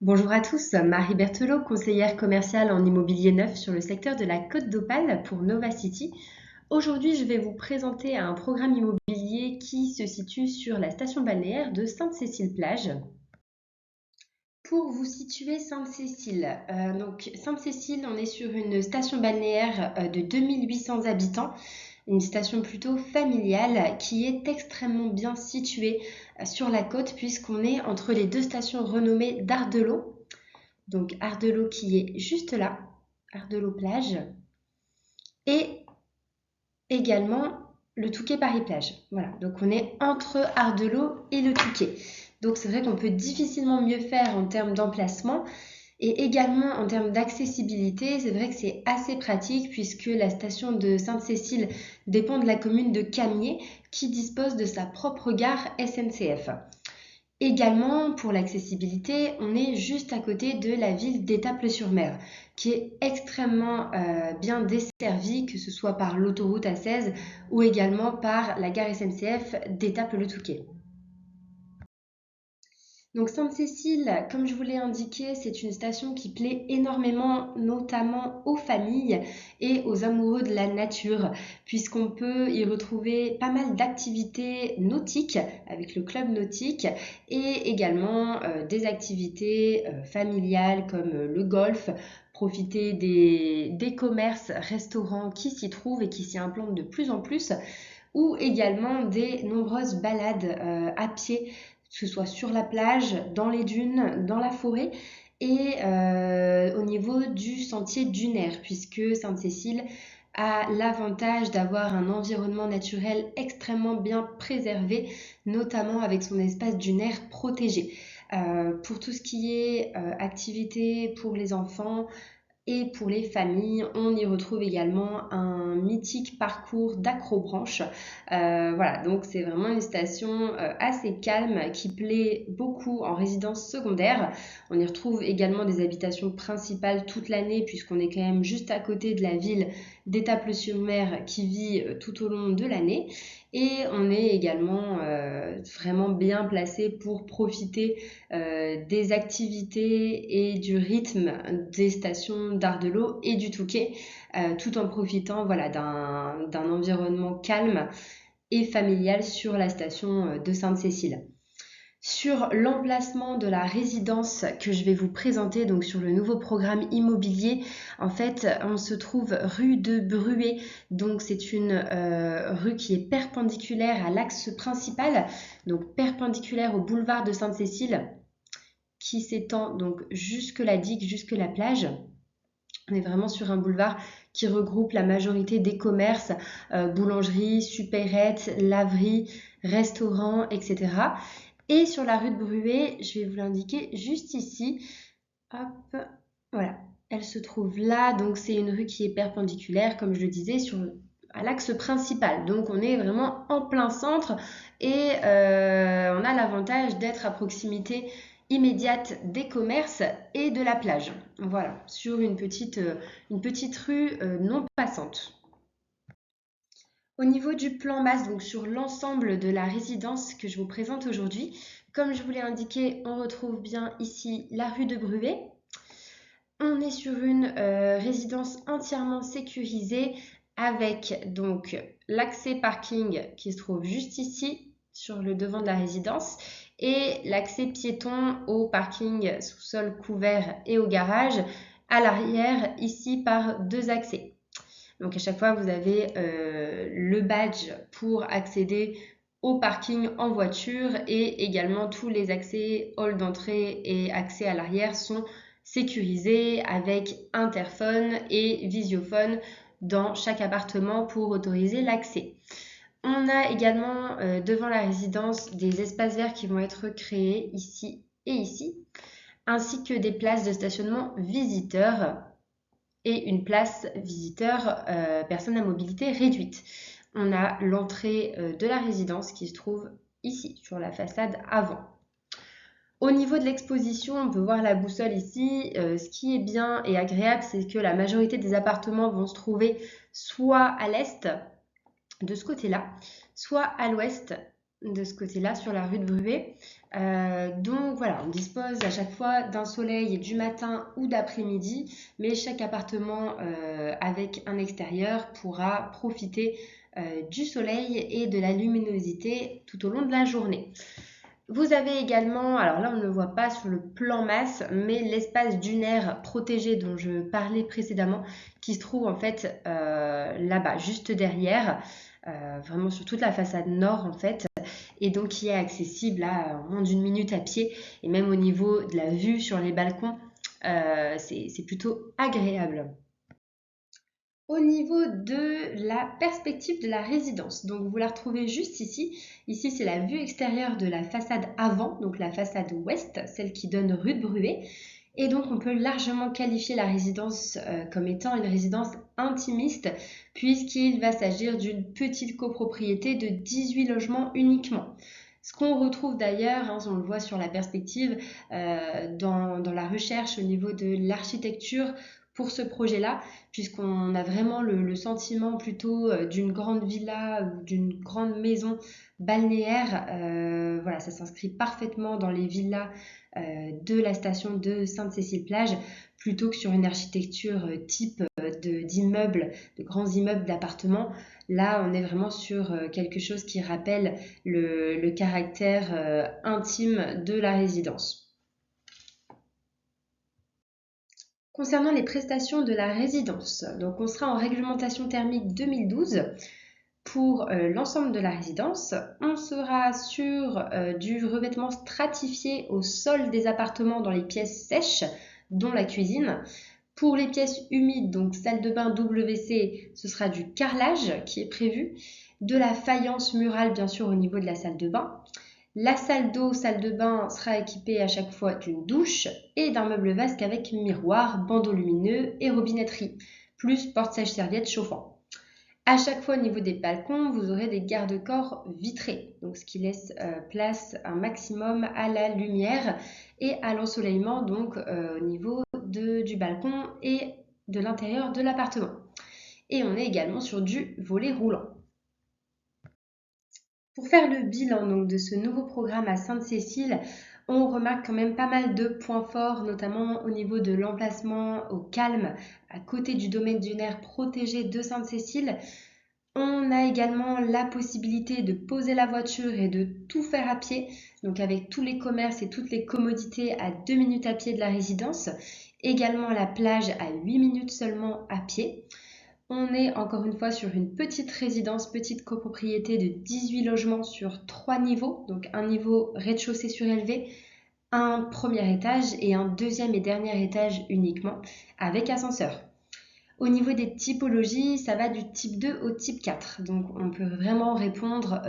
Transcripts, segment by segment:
Bonjour à tous, Marie Berthelot, conseillère commerciale en immobilier neuf sur le secteur de la Côte d'Opale pour Nova City. Aujourd'hui, je vais vous présenter un programme immobilier qui se situe sur la station balnéaire de Sainte-Cécile-Plage. Pour vous situer Sainte-Cécile, donc Sainte-Cécile, on est sur une station balnéaire de 2800 habitants, une station plutôt familiale qui est extrêmement bien située sur la côte puisqu'on est entre les deux stations renommées d'Ardelot. Donc Ardelot qui est juste là, Ardelot plage, et également le Touquet Paris plage. Voilà, donc on est entre Ardelot et le Touquet. Donc c'est vrai qu'on peut difficilement mieux faire en termes d'emplacement et également en termes d'accessibilité. C'est vrai que c'est assez pratique puisque la station de Sainte-Cécile dépend de la commune de Camiers qui dispose de sa propre gare SNCF. Également, pour l'accessibilité, on est juste à côté de la ville d'Étaples-sur-Mer, qui est extrêmement bien desservie, que ce soit par l'autoroute A16 ou également par la gare SNCF d'Étaples-le-Touquet. Donc Sainte-Cécile, comme je vous l'ai indiqué, c'est une station qui plaît énormément, notamment aux familles et aux amoureux de la nature, puisqu'on peut y retrouver pas mal d'activités nautiques avec le club nautique et également des activités familiales comme le golf, profiter des commerces, restaurants qui s'y trouvent et qui s'y implantent de plus en plus, ou également des nombreuses balades à pied, que ce soit sur la plage, dans les dunes, dans la forêt et au niveau du sentier dunaire, puisque Sainte-Cécile a l'avantage d'avoir un environnement naturel extrêmement bien préservé, notamment avec son espace dunaire protégé. Pour tout ce qui est activité pour les enfants, et pour les familles, on y retrouve également un mythique parcours d'acrobranche. Voilà, donc c'est vraiment une station assez calme qui plaît beaucoup en résidence secondaire. On y retrouve également des habitations principales toute l'année puisqu'on est quand même juste à côté de la ville d'Étaples-sur-Mer qui vit tout au long de l'année. Et on est également vraiment bien placé pour profiter des activités et du rythme des stations d'Ardelot et du Touquet, tout en profitant voilà, d'un environnement calme et familial sur la station de Sainte-Cécile. Sur l'emplacement de la résidence que je vais vous présenter, donc sur le nouveau programme immobilier, en fait, on se trouve rue de Bruet. Donc c'est une rue qui est perpendiculaire à l'axe principal, donc perpendiculaire au boulevard de Sainte-Cécile, qui s'étend donc jusque la digue, jusque la plage. On est vraiment sur un boulevard qui regroupe la majorité des commerces, boulangeries, supérettes, laveries, restaurants, etc. Et sur la rue de Bruet, je vais vous l'indiquer juste ici. Hop, voilà. Elle se trouve là, donc c'est une rue qui est perpendiculaire, comme je le disais, à l'axe principal. Donc on est vraiment en plein centre et on a l'avantage d'être à proximité immédiate des commerces et de la plage. Voilà, sur une petite rue non passante. Au niveau du plan masse, donc sur l'ensemble de la résidence que je vous présente aujourd'hui, comme je vous l'ai indiqué, on retrouve bien ici la rue de Bruet. On est sur une résidence entièrement sécurisée avec donc l'accès parking qui se trouve juste ici sur le devant de la résidence et l'accès piéton au parking sous-sol couvert et au garage à l'arrière ici par deux accès. Donc à chaque fois vous avez le badge pour accéder au parking en voiture et également tous les accès hall d'entrée et accès à l'arrière sont sécurisés avec interphone et visiophone dans chaque appartement pour autoriser l'accès. On a également devant la résidence des espaces verts qui vont être créés ici et ici, ainsi que des places de stationnement visiteurs et une place visiteur personnes à mobilité réduite. On a l'entrée de la résidence qui se trouve ici, sur la façade avant. Au niveau de l'exposition, on peut voir la boussole ici. Ce qui est bien et agréable, c'est que la majorité des appartements vont se trouver soit à l'est, de ce côté-là, soit à l'ouest, de ce côté-là, sur la rue de Bruet. Donc voilà, on dispose à chaque fois d'un soleil du matin ou d'après-midi, mais chaque appartement avec un extérieur pourra profiter du soleil et de la luminosité tout au long de la journée. Vous avez également, alors là on ne le voit pas sur le plan masse, mais l'espace dunaire protégé dont je parlais précédemment, qui se trouve en fait là-bas, juste derrière, vraiment sur toute la façade nord en fait, et donc qui est accessible à moins d'une minute à pied, et même au niveau de la vue sur les balcons, c'est plutôt agréable. Au niveau de la perspective de la résidence, donc vous la retrouvez juste ici. Ici, c'est la vue extérieure de la façade avant, donc la façade ouest, celle qui donne rue de Bruay. Et donc, on peut largement qualifier la résidence comme étant une résidence intimiste, puisqu'il va s'agir d'une petite copropriété de 18 logements uniquement. Ce qu'on retrouve d'ailleurs, on le voit sur la perspective, dans la recherche au niveau de l'architecture pour ce projet-là, puisqu'on a vraiment le sentiment plutôt d'une grande villa ou d'une grande maison balnéaire. Voilà, ça s'inscrit parfaitement dans les villas de la station de Sainte-Cécile-Plage, plutôt que sur une architecture type d'immeubles, de grands immeubles d'appartements. Là, on est vraiment sur quelque chose qui rappelle le caractère intime de la résidence. Concernant les prestations de la résidence, donc on sera en réglementation thermique 2012 pour l'ensemble de la résidence. On sera sur du revêtement stratifié au sol des appartements dans les pièces sèches, dont la cuisine. Pour les pièces humides, donc salle de bain WC, ce sera du carrelage qui est prévu, de la faïence murale bien sûr au niveau de la salle de bain. La salle d'eau, salle de bain sera équipée à chaque fois d'une douche et d'un meuble vasque avec miroir, bandeau lumineux et robinetterie, plus porte-sèche-serviette chauffant. À chaque fois au niveau des balcons, vous aurez des garde-corps vitrés, donc ce qui laisse place un maximum à la lumière et à l'ensoleillement donc au niveau du balcon et de l'intérieur de l'appartement. Et on est également sur du volet roulant. Pour faire le bilan donc, de ce nouveau programme à Sainte-Cécile, on remarque quand même pas mal de points forts, notamment au niveau de l'emplacement au calme, à côté du domaine dunaire protégé de Sainte-Cécile. On a également la possibilité de poser la voiture et de tout faire à pied, donc avec tous les commerces et toutes les commodités à 2 minutes à pied de la résidence. Également la plage à 8 minutes seulement à pied. On est encore une fois sur une petite résidence, petite copropriété de 18 logements sur 3 niveaux, donc un niveau rez-de-chaussée surélevé, un premier étage et un deuxième et dernier étage uniquement, avec ascenseur. Au niveau des typologies, ça va du type 2 au type 4. Donc on peut vraiment répondre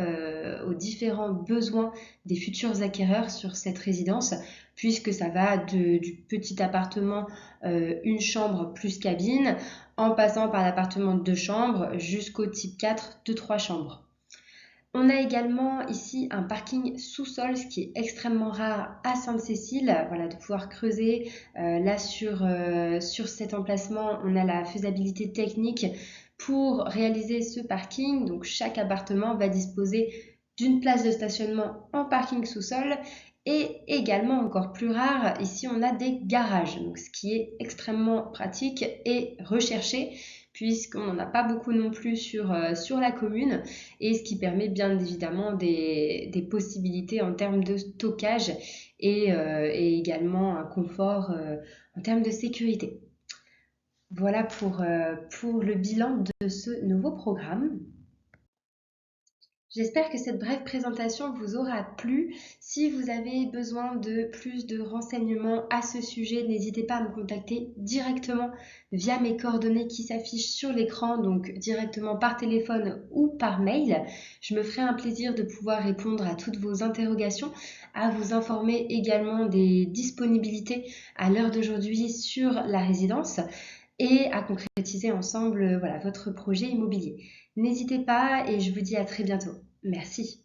aux différents besoins des futurs acquéreurs sur cette résidence, puisque ça va du petit appartement une chambre plus cabine, en passant par l'appartement de 2 chambres jusqu'au type 4 de 3 chambres. On a également ici un parking sous-sol, ce qui est extrêmement rare à Sainte-Cécile. Voilà, de pouvoir creuser. Là, sur cet emplacement, on a la faisabilité technique pour réaliser ce parking. Donc, chaque appartement va disposer d'une place de stationnement en parking sous-sol. Et également, encore plus rare, ici, on a des garages, donc ce qui est extrêmement pratique et recherché, puisqu'on n'en a pas beaucoup non plus sur la commune, et ce qui permet bien évidemment des possibilités en termes de stockage et également un confort en termes de sécurité. Voilà pour le bilan de ce nouveau programme. J'espère que cette brève présentation vous aura plu. Si vous avez besoin de plus de renseignements à ce sujet, n'hésitez pas à me contacter directement via mes coordonnées qui s'affichent sur l'écran, donc directement par téléphone ou par mail. Je me ferai un plaisir de pouvoir répondre à toutes vos interrogations, à vous informer également des disponibilités à l'heure d'aujourd'hui sur la résidence et à concrétiser ensemble voilà, votre projet immobilier. N'hésitez pas et je vous dis à très bientôt. Merci.